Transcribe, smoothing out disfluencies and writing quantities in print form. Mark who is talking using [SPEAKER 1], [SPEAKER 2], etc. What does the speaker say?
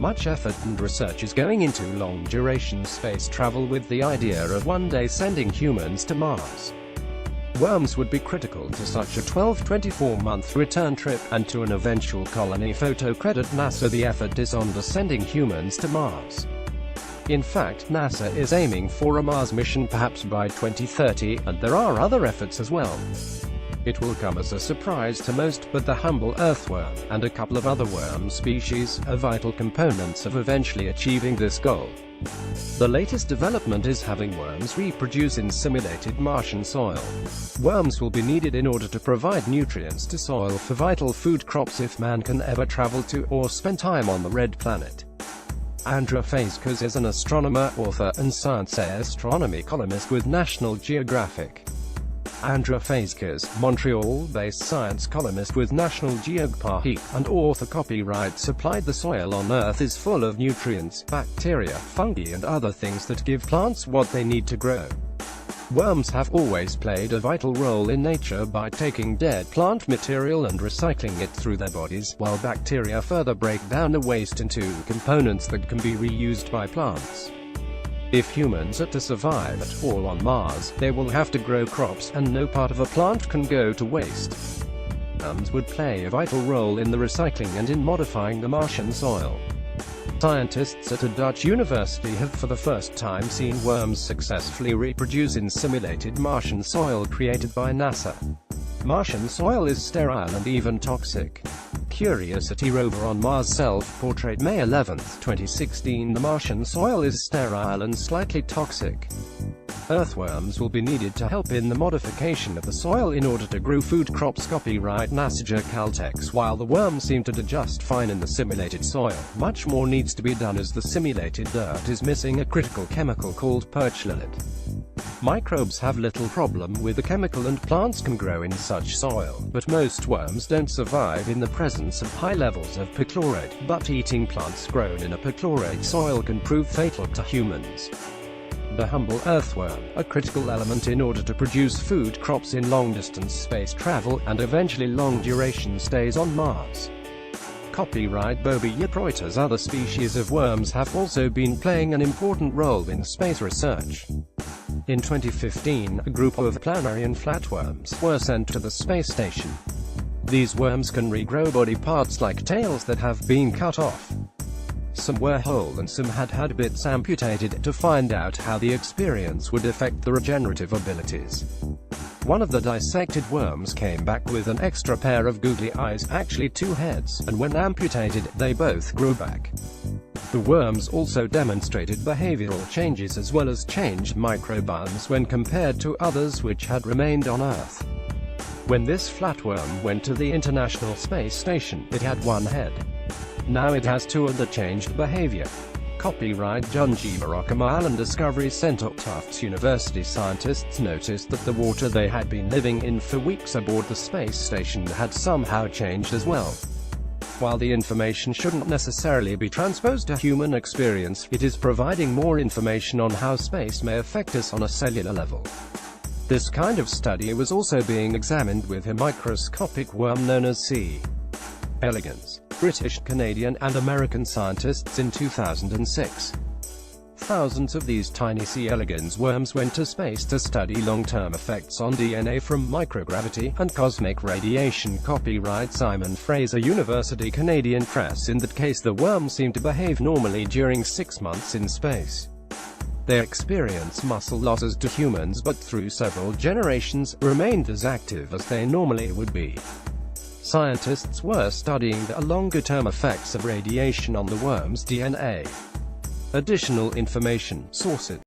[SPEAKER 1] Much effort and research is going into long-duration space travel with the idea of one day sending humans to Mars. Worms would be critical to such a 12-24-month return trip, and to an eventual colony. Photo credit NASA. The effort is on to sending humans to Mars. In fact, NASA is aiming for a Mars mission perhaps by 2030, and there are other efforts as well. It will come as a surprise to most, but the humble earthworm, and a couple of other worm species, are vital components of eventually achieving this goal. The latest development is having worms reproduce in simulated Martian soil. Worms will be needed in order to provide nutrients to soil for vital food crops if man can ever travel to, or spend time on the red planet. Andrew Fazekas is an astronomer, author, and science astronomy columnist with National Geographic. Andrew Fazekas, Montreal-based science columnist with National Geographic, and author. Copyright. Supplied. The soil on Earth is full of nutrients, bacteria, fungi and other things that give plants what they need to grow. Worms have always played a vital role in nature by taking dead plant material and recycling it through their bodies, while bacteria further break down the waste into components that can be reused by plants. If humans are to survive at all on Mars, they will have to grow crops, and no part of a plant can go to waste. Worms would play a vital role in the recycling and in modifying the Martian soil. Scientists at a Dutch university have for the first time seen worms successfully reproduce in simulated Martian soil created by NASA. Martian soil is sterile and even toxic. Curiosity rover on Mars self-portrait May 11, 2016. The Martian soil is sterile and slightly toxic. Earthworms will be needed to help in the modification of the soil in order to grow food crops. Copyright NASA. Caltex. While the worms seem to do just fine in the simulated soil, much more needs to be done as the simulated dirt is missing a critical chemical called perchlorate. Microbes have little problem with the chemical and plants can grow in such soil, but most worms don't survive in the presence of high levels of perchlorate, but eating plants grown in a perchlorate soil can prove fatal to humans. The humble earthworm, a critical element in order to produce food crops in long-distance space travel, and eventually long-duration stays on Mars. Copyright Bobby Reuters. Other species of worms have also been playing an important role in space research. In 2015, a group of planarian flatworms were sent to the space station. These worms can regrow body parts like tails that have been cut off. Some were whole and some had bits amputated, to find out how the experience would affect the regenerative abilities. One of the dissected worms came back with an extra pair of googly eyes, actually 2 heads, and when amputated, they both grew back. The worms also demonstrated behavioral changes as well as changed microbiomes when compared to others which had remained on Earth. When this flatworm went to the International Space Station, it had 1 head. Now it has 2 and the changed behavior. Copyright John G. Murakami Island Discovery Center. Tufts University scientists noticed that the water they had been living in for weeks aboard the space station had somehow changed as well. While the information shouldn't necessarily be transposed to human experience, it is providing more information on how space may affect us on a cellular level. This kind of study was also being examined with a microscopic worm known as C. elegans. British, Canadian, and American scientists in 2006. Thousands of these tiny C. elegans worms went to space to study long-term effects on DNA from microgravity and cosmic radiation. Copyright Simon Fraser University Canadian Press. In that case, the worms seemed to behave normally during 6 months in space. They experienced muscle losses to humans, but through several generations, remained as active as they normally would be. Scientists were studying the longer-term effects of radiation on the worm's DNA. Additional information, sources.